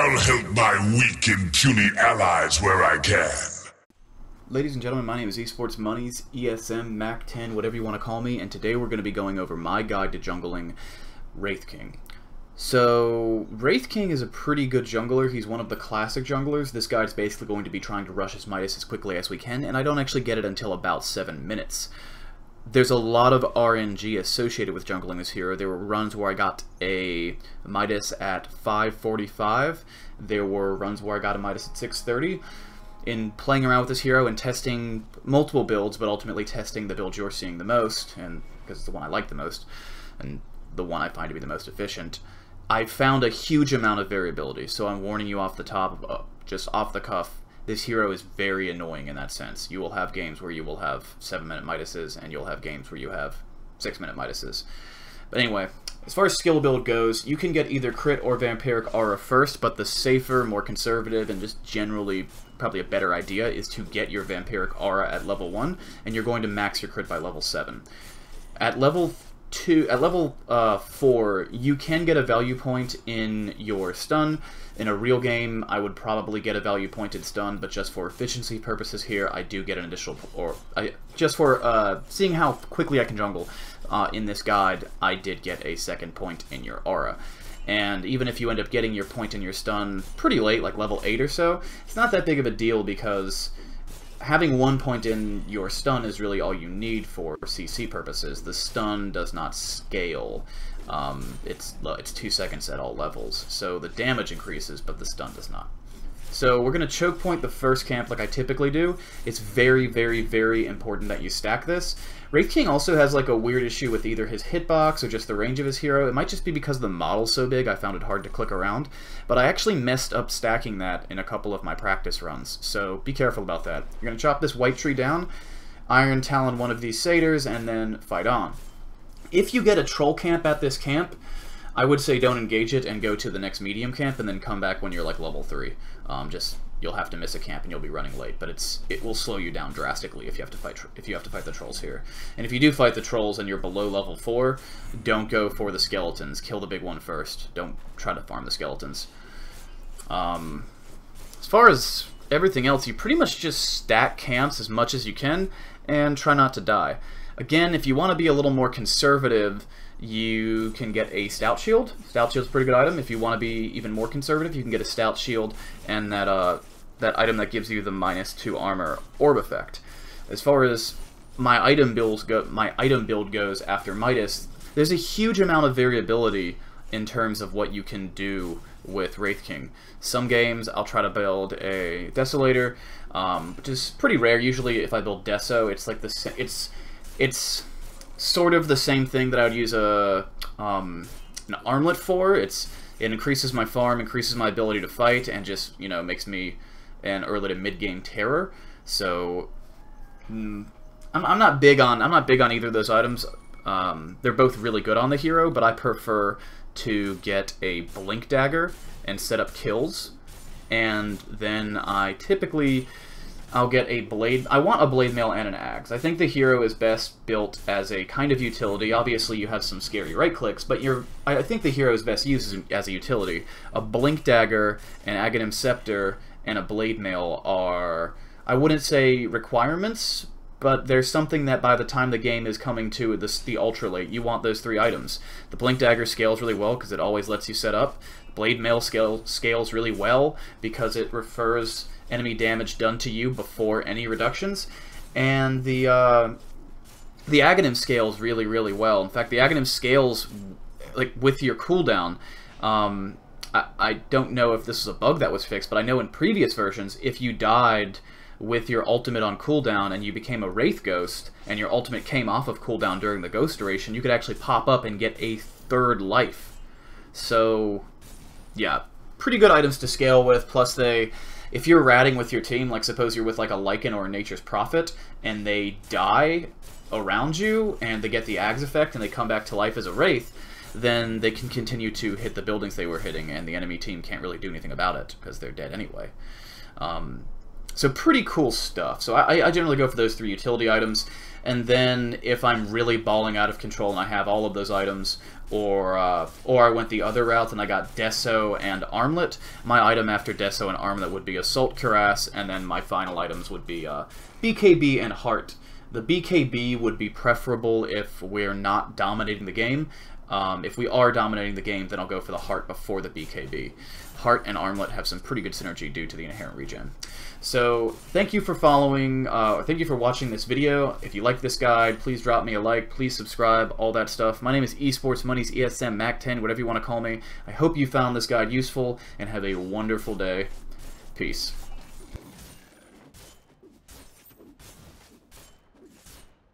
I'll help my weak and puny allies where I can. Ladies and gentlemen, my name is Esports Monies, ESM, Mac 10, whatever you want to call me, and today we're going to be going over my guide to jungling Wraith King. So, Wraith King is a pretty good jungler. He's one of the classic junglers. This guide's basically going to be trying to rush his Midas as quickly as we can, and I don't actually get it until about 7 minutes. There's a lot of RNG associated with jungling this hero. There were runs where I got a Midas at 545. There were runs where I got a Midas at 630. In playing around with this hero and testing multiple builds, but ultimately testing the build you're seeing the most, and because it's the one I like the most, and the one I find to be the most efficient, I found a huge amount of variability. So I'm warning you off the top, just off the cuff, this hero is very annoying in that sense. You will have games where you will have 7-minute Midases, and you'll have games where you have 6-minute Midases. But anyway, as far as skill build goes, you can get either crit or vampiric aura first, but the safer, more conservative, and just generally probably a better idea is to get your vampiric aura at level 1, and you're going to max your crit by level 7. At level 4, you can get a value point in your stun. In a real game, I would probably get a value pointed stun, but just for efficiency purposes here, I do get an additional, just for seeing how quickly I can jungle in this guide, I did get a second point in your aura. And even if you end up getting your point in your stun pretty late, like level 8 or so, it's not that big of a deal because having 1 point in your stun is really all you need for CC purposes. The stun does not scale. It's 2 seconds at all levels, so the damage increases, but the stun does not. So we're going to choke point the first camp like I typically do. It's very, very, very important that you stack this. Wraith King also has like a weird issue with either his hitbox or just the range of his hero. It might just be because the model's so big I found it hard to click around, but I actually messed up stacking that in a couple of my practice runs, so be careful about that. You're going to chop this white tree down, Iron Talon one of these satyrs, and then fight on. If you get a troll camp at this camp, I would say don't engage it and go to the next medium camp and then come back when you're like level 3. You'll have to miss a camp and you'll be running late, but it will slow you down drastically if you have to fight the trolls here. And if you do fight the trolls and you're below level 4, don't go for the skeletons. Kill the big one first. Don't try to farm the skeletons. As far as everything else, you pretty much just stack camps as much as you can and try not to die. Again, if you want to be a little more conservative, you can get a Stout Shield. Stout Shield's a pretty good item. If you want to be even more conservative, you can get a Stout Shield and that item that gives you the -2 armor orb effect. As far as my item build goes after Midas, there's a huge amount of variability in terms of what you can do with Wraith King. Some games I'll try to build a Desolator, which is pretty rare. Usually if I build Deso, it's like it's sort of the same thing that I would use an armlet for. It increases my farm, increases my ability to fight, and just, you know, makes me an early to mid game terror. So I'm not big on either of those items. They're both really good on the hero, but I prefer to get a blink dagger and set up kills, and then I'll get a blade. I want a blade mail and an axe. I think the hero is best built as a kind of utility. Obviously, you have some scary right clicks, but I think the hero is best used as a utility. A blink dagger, an Aghanim scepter, and a blade mail are, I wouldn't say requirements, but there's something that by the time the game is coming to the ultra late, you want those 3 items. The blink dagger scales really well because it always lets you set up. Blade mail scales really well because it refers enemy damage done to you before any reductions, and the Aghanim scales really, really well. In fact, the Aghanim scales like with your cooldown. I don't know if this is a bug that was fixed, but I know in previous versions, if you died with your ultimate on cooldown and you became a Wraith Ghost, and your ultimate came off of cooldown during the Ghost duration, you could actually pop up and get a 3rd life. So, yeah, pretty good items to scale with, plus if you're ratting with your team, like suppose you're with like a Lycan or a Nature's Prophet, and they die around you, and they get the Ags effect, and they come back to life as a Wraith, then they can continue to hit the buildings they were hitting, and the enemy team can't really do anything about it, because they're dead anyway. So pretty cool stuff. So I generally go for those 3 utility items, and then if I'm really balling out of control and I have all of those items, or I went the other route and I got Deso and Armlet, my item after Deso and Armlet would be Assault Cuirass, and then my final items would be BKB and Heart. The BKB would be preferable if we're not dominating the game. If we are dominating the game, then I'll go for the Heart before the BKB. Heart and Armlet have some pretty good synergy due to the inherent regen. So thank you for following, thank you for watching this video. If you like this guide, please drop me a like, please subscribe, all that stuff. My name is Esports Money's ESM Mac10, whatever you want to call me. I hope you found this guide useful, and have a wonderful day. Peace.